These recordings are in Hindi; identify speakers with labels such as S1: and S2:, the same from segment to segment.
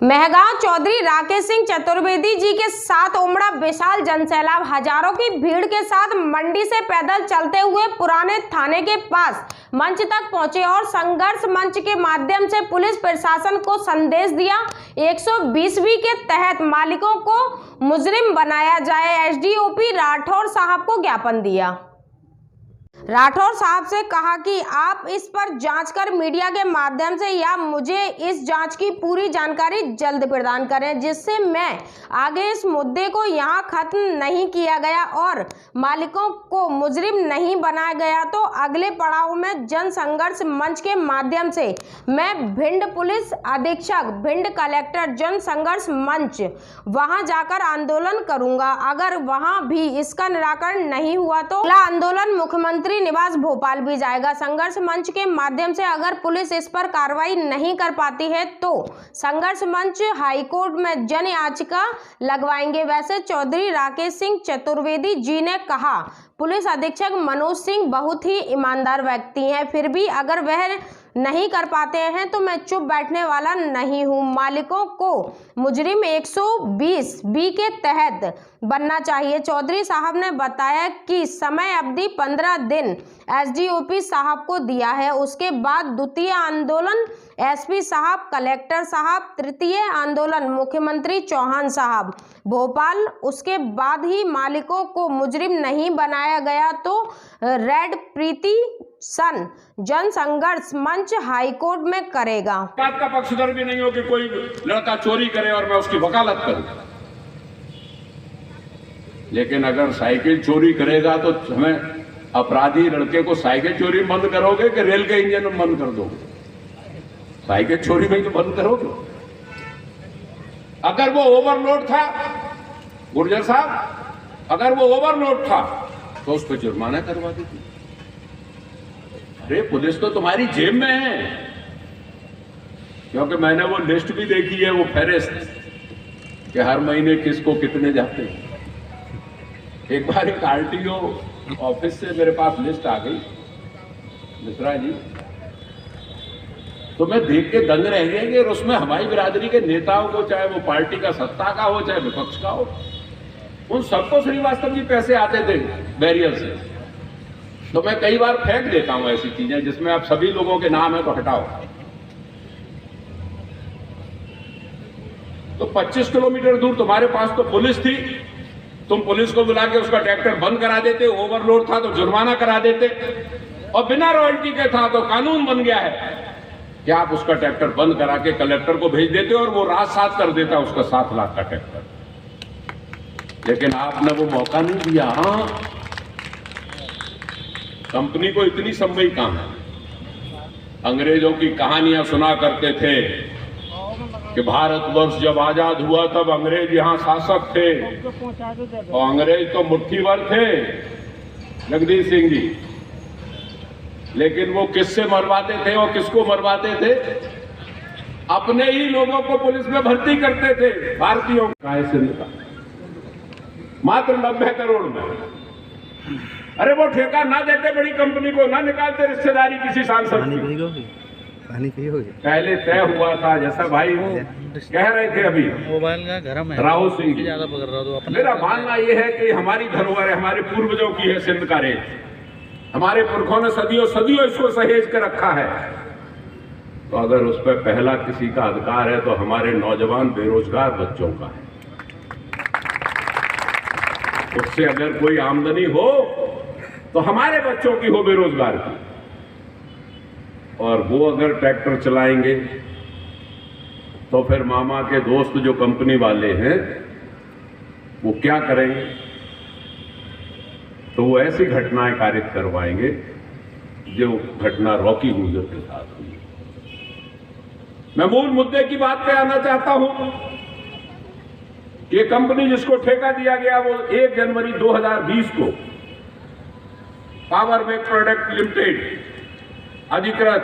S1: मेहगांव चौधरी राकेश सिंह चतुर्वेदी जी के साथ उमड़ा विशाल जनसैलाब। हजारों की भीड़ के साथ मंडी से पैदल चलते हुए पुराने थाने के पास मंच तक पहुंचे और संघर्ष मंच के माध्यम से पुलिस प्रशासन को संदेश दिया। 120 के तहत मालिकों को मुजरिम बनाया जाए। एसडीओपी राठौर साहब को ज्ञापन दिया। राठौर साहब से कहा कि आप इस पर जांच कर मीडिया के माध्यम से या मुझे इस जांच की पूरी जानकारी जल्द प्रदान करें, जिससे मैं आगे इस मुद्दे को यहां खत्म नहीं किया गया और मालिकों को मुजरिम नहीं बनाया गया तो अगले पड़ाव में जन संघर्ष मंच के माध्यम से मैं भिंड पुलिस अधीक्षक, भिंड कलेक्टर, जन संघर्ष मंच वहां जाकर आंदोलन करूंगा। अगर वहां भी इसका निराकरण नहीं हुआ तो अगला आंदोलन मुख्यमंत्री निवास भोपाल भी जाएगा। संघर्ष मंच के माध्यम से अगर पुलिस इस पर कार्रवाई नहीं कर पाती है तो संघर्ष मंच हाईकोर्ट में जन याचिका लगवाएंगे। वैसे चौधरी राकेश सिंह चतुर्वेदी जी ने कहा, पुलिस अधीक्षक मनोज सिंह बहुत ही ईमानदार व्यक्ति हैं, फिर भी अगर वह नहीं कर पाते हैं तो मैं चुप बैठने वाला नहीं हूं। मालिकों को मुजरिम 120 के तहत बनना चाहिए। चौधरी साहब ने बताया कि समय अवधि 15 दिन एसडीओपी साहब को दिया है। उसके बाद द्वितीय आंदोलन एसपी साहब, कलेक्टर साहब, तृतीय आंदोलन मुख्यमंत्री चौहान साहब भोपाल। उसके बाद ही मालिकों को मुजरिम नहीं बनाया गया तो रेड पिटीशन जन संघर्ष मंच हाईकोर्ट में करेगा।
S2: बात का पक्षधर भी नहीं हो कि कोई लड़का चोरी करे और मैं उसकी वकालत करूं, लेकिन अगर साइकिल चोरी करेगा तो हमें अपराधी लड़के को साइकिल चोरी बंद करोगे कि रेल के इंजन में बंद कर दोगे? साइकिल चोरी में तो बंद करोगे। अगर वो ओवरलोड था गुर्जर साहब, अगर वो ओवरलोड था तो उस पर जुर्माना करवा दीजिए। अरे पुलिस तो तुम्हारी जेब में है, क्योंकि मैंने वो लिस्ट भी देखी है, वो फेरिस्त कि हर महीने किसको कितने जाते हैं। एक बार एक आरटीओ ऑफिस से मेरे पास लिस्ट आ गई, मिश्रा जी, तो मैं देख के दंग रह गया कि उसमें हमारी बिरादरी के नेताओं को, चाहे वो पार्टी का सत्ता का हो चाहे विपक्ष का हो, उन सबको श्रीवास्तव जी पैसे आते थे बैरियर से। तो मैं कई बार फेंक देता हूं ऐसी चीजें जिसमें आप सभी लोगों के नाम है तो हटाओ। तो 25 किलोमीटर दूर तुम्हारे पास तो पुलिस थी, तुम पुलिस को बुला के उसका ट्रैक्टर बंद करा देते, ओवरलोड था तो जुर्माना करा देते, और बिना रॉयल्टी के था तो कानून बन गया है कि आप उसका ट्रैक्टर बंद करा के कलेक्टर को भेज देते और वो रात साथ कर देता उसका 7 लाख का ट्रैक्टर। लेकिन आपने वो मौका नहीं दिया। हाँ, कंपनी को इतनी संवई काम है। अंग्रेजों की कहानियां सुना करते थे कि भारतवर्ष जब आजाद हुआ तब अंग्रेज यहां शासक थे, और अंग्रेज तो मुट्ठी भर थे जगदीश सिंह जी, लेकिन वो किससे मरवाते थे और किसको मरवाते थे? अपने ही लोगों को पुलिस में भर्ती करते थे, भारतीयों का मात्र 90 करोड़ में। अरे वो ठेका ना देते बड़ी कंपनी को, ना निकालते रिश्तेदारी किसी सांसद की। पहले तय हुआ था, जैसा भाई कह रहे थे अभी
S3: मोबाइल का गरम है,
S2: राहुल सिंह जी,
S3: ज्यादा पकड़ रहा हूं।
S2: मेरा मानना यह है कि हमारी धरोहर है, हमारे पूर्वजों की है सिंध का रेत। हमारे पुरखों ने सदियों सदियों इसको सहेज कर रखा है। तो अगर उस पर पहला किसी का अधिकार है तो हमारे नौजवान बेरोजगार बच्चों का है। उससे अगर कोई आमदनी हो तो हमारे बच्चों की हो, बेरोजगार की। और वो अगर ट्रैक्टर चलाएंगे तो फिर मामा के दोस्त जो कंपनी वाले हैं वो क्या करेंगे? तो वो ऐसी घटनाएं कारित करवाएंगे जो घटना रॉकी गुर्जर के साथ हुई। मैं मूल मुद्दे की बात पे आना चाहता हूं। ये कंपनी जिसको ठेका दिया गया वो 1 जनवरी 2020 को पावर मेक प्रोडक्ट लिमिटेड अधिकृत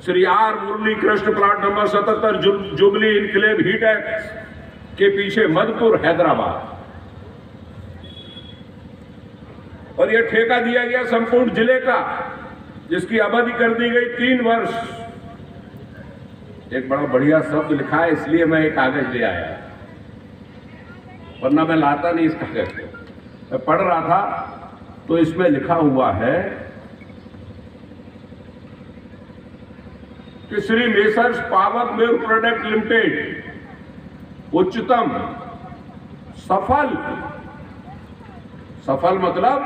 S2: Shri R Murali Krishna, plot number 77, Jubilee Enclave HITEX के पीछे मधुपुर हैदराबाद। और यह ठेका दिया गया संपूर्ण जिले का, जिसकी अवधि कर दी गई 3 वर्ष। एक बड़ा बढ़िया शब्द लिखा है, इसलिए मैं एक कागज ले आया, वरना मैं लाता नहीं इस कागज को। मैं पढ़ रहा था तो इसमें लिखा हुआ है कि Shri messrs power milk product limited उच्चतम सफल मतलब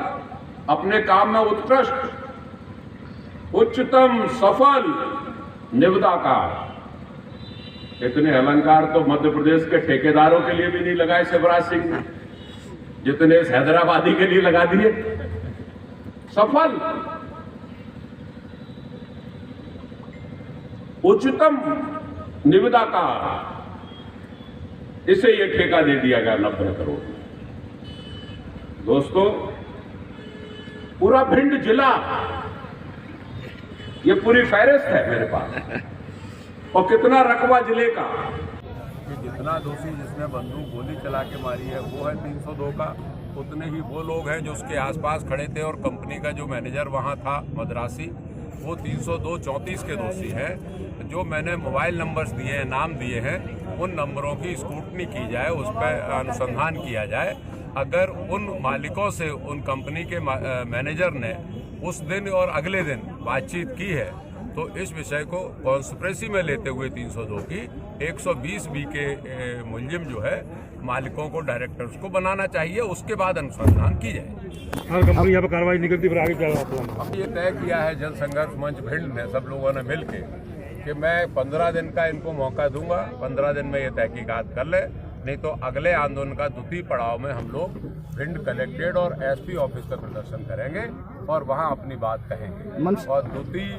S2: अपने काम में उत्कृष्ट, उच्चतम सफल निविदाकार। इतने अलंकार तो मध्य प्रदेश के ठेकेदारों के लिए भी नहीं लगाए शिवराज सिंह ने, जितने इस हैदराबादी के लिए लगा दिए। सफल, उच्चतम निविदाकार, इसे यह ठेका दे दिया गया 90 करोड़। दोस्तों, पूरा भिंड जिला, ये पूरी फहरिस्त है मेरे पास। और कितना रकबा जिले का,
S4: कि जितना दोषी जिसने बंदूक गोली चला के मारी है वो है 302 का, उतने ही वो लोग हैं जो उसके आसपास खड़े थे और कंपनी का जो मैनेजर वहाँ था मद्रासी, वो 302-34 के दोषी हैं। जो मैंने मोबाइल नंबर्स दिए हैं, नाम दिए हैं, उन नंबरों की स्क्रूटनी की जाए, उस पर अनुसंधान किया जाए। अगर उन मालिकों से उन कंपनी के मैनेजर ने उस दिन और अगले दिन बातचीत की है तो इस विषय को कॉन्स्पिरेसी में लेते हुए 302 की 120B के मुलजिम जो है मालिकों को, डायरेक्टर्स को बनाना चाहिए, उसके बाद अनुसंधान की जाए।
S5: हर कंपनी यहाँ पर कार्रवाई निकलती फिर आगे क्या होगा?
S4: अब ये तय किया है जन संघर्ष मंच भिंड ने, सब लोगों ने मिलके, कि मैं 15 दिन का इनको मौका दूंगा, 15 दिन में ये तहकीकात कर ले, नहीं तो अगले आंदोलन का द्वितीय पड़ाव में हम लोग भिंड कलेक्ट्रेट और SP ऑफिस पर प्रदर्शन करेंगे और वहां अपनी बात कहेंगे। और द्वितीय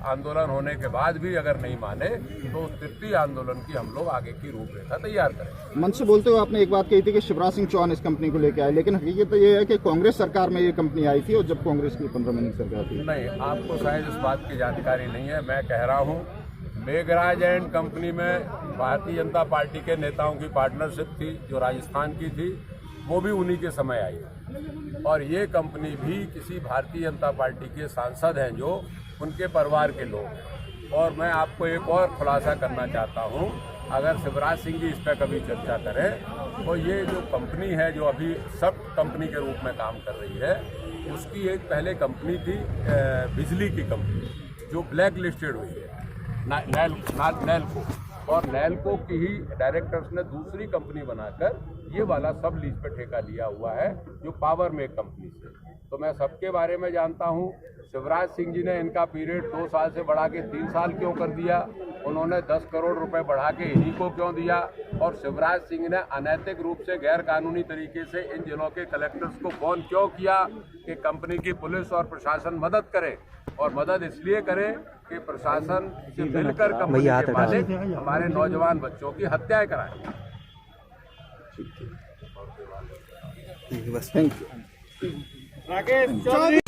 S4: आंदोलन होने के बाद भी अगर नहीं माने तो तृतीय आंदोलन की हम लोग आगे की रूपरेखा तैयार करेंगे।
S6: मंच से बोलते हुए आपने एक बात कही थी कि शिवराज सिंह चौहान इस कंपनी को लेकर आए, लेकिन हकीकत तो ये है कि कांग्रेस सरकार में ये कंपनी आई थी और जब कांग्रेस की 15 महीने की सरकार थी।
S4: नहीं, आपको शायद इस बात की जानकारी नहीं है। मैं कह रहा हूँ, मेघराज एंड कंपनी में भारतीय जनता पार्टी के नेताओं की पार्टनरशिप थी, जो राजस्थान की थी, वो भी उन्हीं के समय आई। और ये कंपनी भी किसी भारतीय जनता पार्टी के सांसद हैं जो उनके परिवार के लोग हैं। और मैं आपको एक और खुलासा करना चाहता हूँ, अगर शिवराज सिंह जी इस पर कभी चर्चा करें तो ये जो कंपनी है जो अभी सब कंपनी के रूप में काम कर रही है, उसकी एक पहले कंपनी थी बिजली की कंपनी जो ब्लैक लिस्टेड हुई है, नैल्को, और नैल्को की ही डायरेक्टर्स ने दूसरी कंपनी बनाकर ये वाला सब लीज पे ठेका लिया हुआ है जो पावर मेक कंपनी से। तो मैं सबके बारे में जानता हूँ। शिवराज सिंह जी ने इनका पीरियड 2 साल से बढ़ा के 3 साल क्यों कर दिया, उन्होंने 10 करोड़ रुपए बढ़ा के इन्हीं को क्यों दिया, और शिवराज सिंह ने अनैतिक रूप से गैर कानूनी तरीके से इन जिलों के कलेक्टर्स को फोन क्यों किया कि कंपनी की पुलिस और प्रशासन मदद करे, और मदद इसलिए करे कि प्रशासन से मिलकर कंपनी के मालिक हमारे नौजवान बच्चों की हत्याएं कराएं।
S6: Thank you.